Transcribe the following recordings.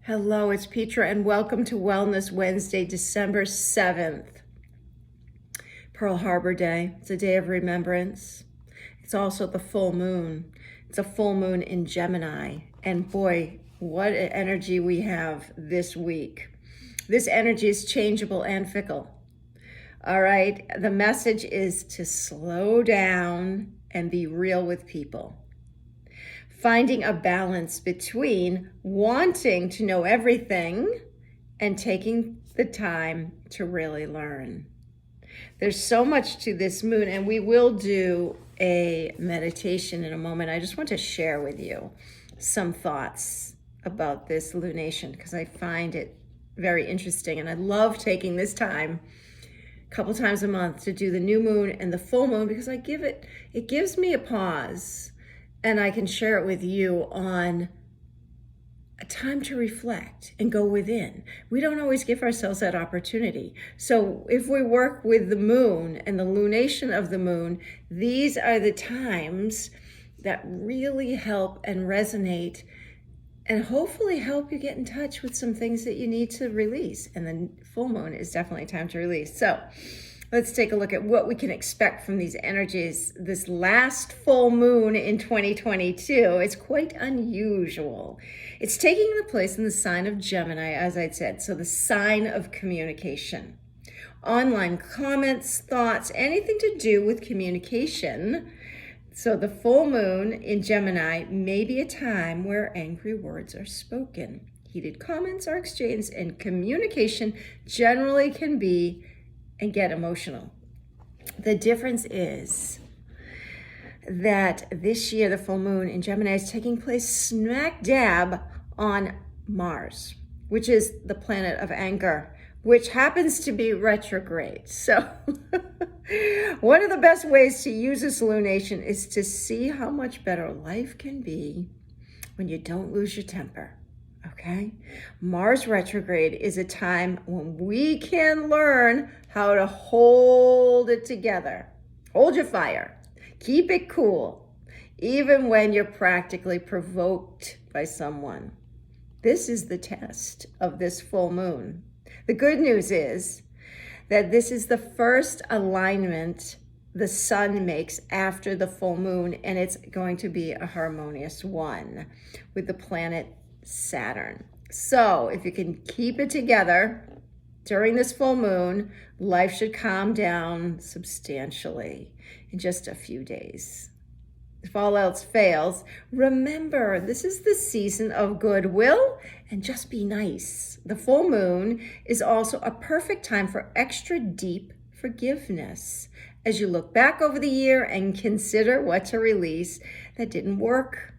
Hello, it's Petra, and welcome to Wellness Wednesday, December 7th, Pearl Harbor Day. It's a day of remembrance. It's also the full moon. It's a full moon in Gemini. And boy, what an energy we have this week. This energy is changeable and fickle. All right, the message is to slow down and be real with people. Finding a balance between wanting to know everything and taking the time to really learn. There's so much to this moon, and we will do a meditation in a moment. I just want to share with you some thoughts about this lunation because I find it very interesting, and I love taking this time a couple times a month to do the new moon and the full moon because it gives me a pause. And I can share it with you on a time to reflect and go within. We don't always give ourselves that opportunity. So if we work with the moon and the lunation of the moon, these are the times that really help and resonate and hopefully help you get in touch with some things that you need to release. And the full moon is definitely time to release. So let's take a look at what we can expect from these energies. This last full moon in 2022 is quite unusual. It's taking the place in the sign of Gemini, as I said, so the sign of communication. Online comments, thoughts, anything to do with communication. So the full moon in Gemini may be a time where angry words are spoken. Heated comments are exchanged, and communication generally can be and get emotional. The difference is that this year, the full moon in Gemini is taking place smack dab on Mars, which is the planet of anger, which happens to be retrograde. So one of the best ways to use this lunation is to see how much better life can be when you don't lose your temper. Okay? Mars retrograde is a time when we can learn how to hold it together. Hold your fire. Keep it cool, even when you're practically provoked by someone. This is the test of this full moon. The good news is that this is the first alignment the sun makes after the full moon, and it's going to be a harmonious one with the planet Saturn. So if you can keep it together during this full moon, life should calm down substantially in just a few days. If all else fails, remember this is the season of goodwill and just be nice. The full moon is also a perfect time for extra deep forgiveness as you look back over the year and consider what to release that didn't work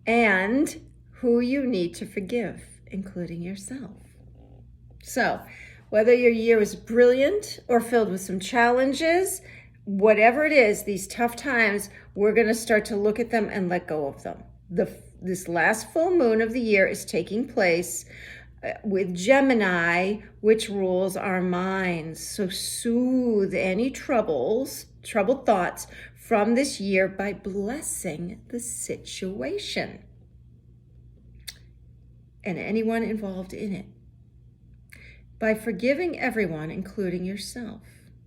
and who you need to forgive, including yourself. So, whether your year was brilliant or filled with some challenges, whatever it is, these tough times, we're going to start to look at them and let go of them. This last full moon of the year is taking place with Gemini, which rules our minds. So soothe any troubled thoughts from this year by blessing the situation and anyone involved in it, by forgiving everyone, including yourself.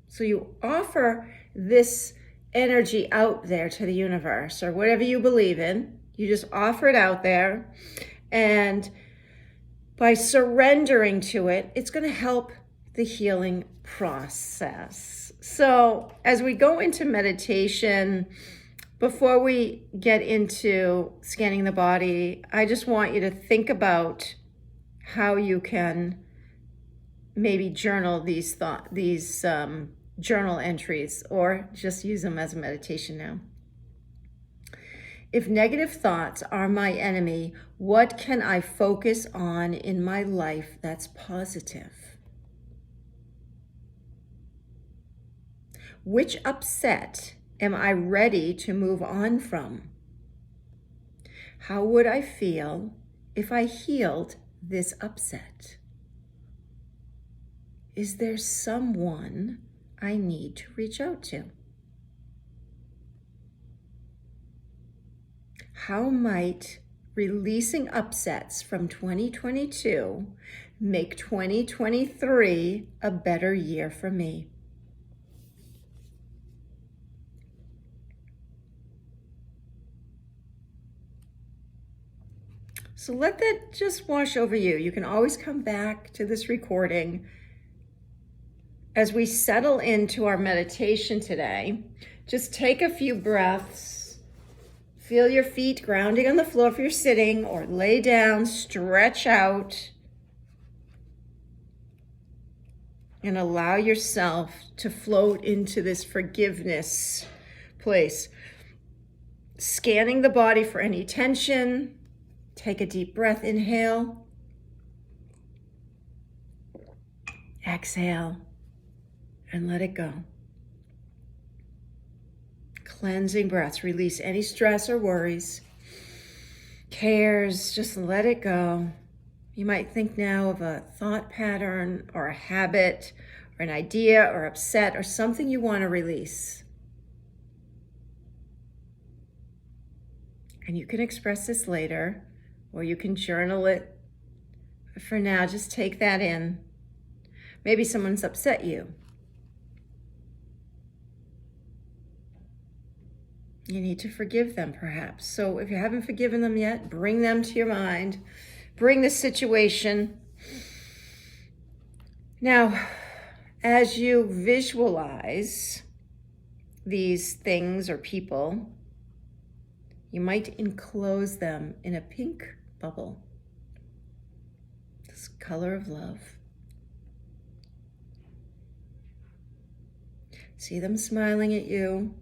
So you offer this energy out there to the universe or whatever you believe in. You just offer it out there. And by surrendering to it, it's going to help the healing process. So as we go into meditation, before we get into scanning the body, I just want you to think about how you can maybe journal these journal entries, or just use them as a meditation now. If negative thoughts are my enemy, what can I focus on in my life that's positive? Which upset am I ready to move on from? How would I feel if I healed this upset? Is there someone I need to reach out to? How might releasing upsets from 2022, make 2023 a better year for me. So let that just wash over you. You can always come back to this recording. As we settle into our meditation today, just take a few breaths. Feel your feet grounding on the floor if you're sitting, or lay down, stretch out, and allow yourself to float into this forgiveness place. Scanning the body for any tension. Take a deep breath, inhale. Exhale, and let it go. Cleansing breaths, release any stress or worries, cares, just let it go. You might think now of a thought pattern or a habit or an idea or upset or something you want to release. And you can express this later, or you can journal it. But for now, just take that in. Maybe someone's upset you. You need to forgive them, perhaps. So if you haven't forgiven them yet, bring them to your mind. Bring the situation. Now, as you visualize these things or people, you might enclose them in a pink bubble. This color of love. See them smiling at you.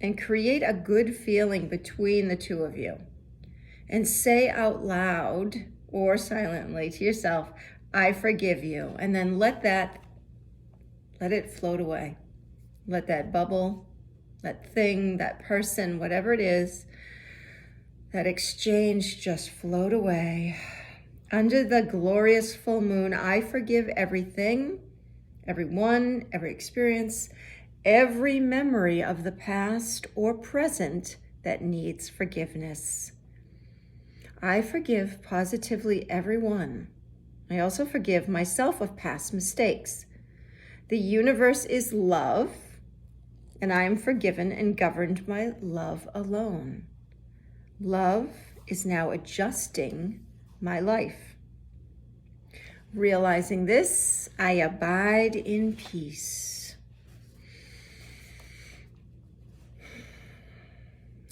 And create a good feeling between the two of you. And say out loud or silently to yourself, I forgive you. And then let it float away. Let that bubble, that thing, that person, whatever it is, that exchange just float away. Under the glorious full moon, I forgive everything, everyone, every experience, every memory of the past or present that needs forgiveness. I forgive positively everyone. I also forgive myself of past mistakes. The universe is love, and I am forgiven and governed by love alone. Love is now adjusting my life. Realizing this, I abide in peace.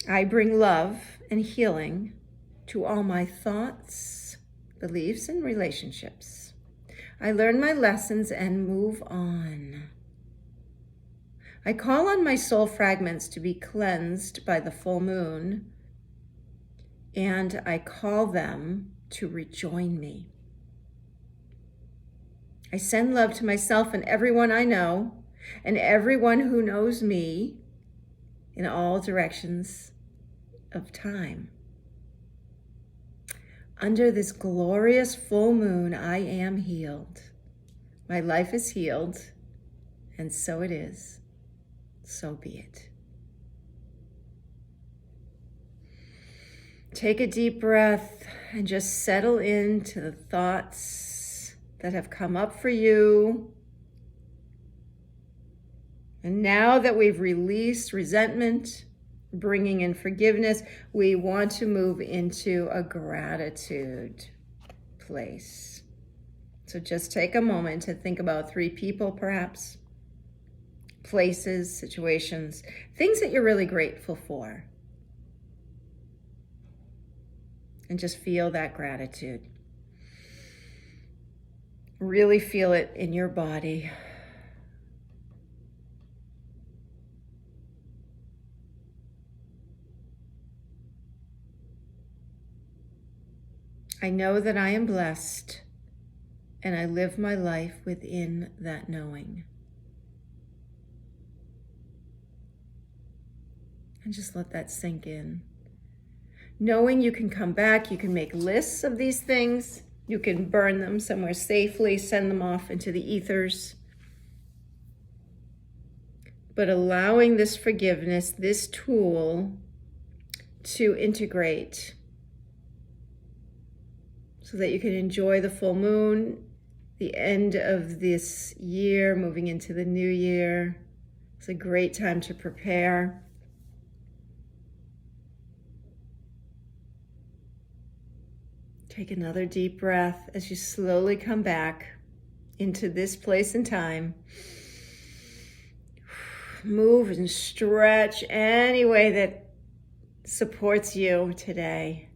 I bring love and healing to all my thoughts, beliefs, and relationships. I learn my lessons and move on. I call on my soul fragments to be cleansed by the full moon, and I call them to rejoin me. I send love to myself and everyone I know, and everyone who knows me in all directions of time. Under this glorious full moon, I am healed. My life is healed, and so it is. So be it. Take a deep breath and just settle into the thoughts that have come up for you. And now that we've released resentment, bringing in forgiveness, we want to move into a gratitude place. So just take a moment to think about 3 people, perhaps, places, situations, things that you're really grateful for. And just feel that gratitude. Really feel it in your body. I know that I am blessed, and I live my life within that knowing. And just let that sink in. Knowing you can come back, you can make lists of these things, you can burn them somewhere safely, send them off into the ethers. But allowing this forgiveness, this tool, to integrate so that you can enjoy the full moon, the end of this year, moving into the new year. It's a great time to prepare. Take another deep breath as you slowly come back into this place and time. Move and stretch any way that supports you today.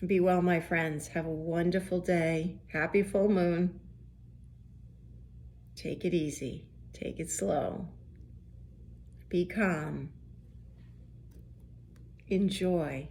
Be well, my friends. Have a wonderful day. Happy full moon. Take it easy. Take it slow. Be calm. Enjoy.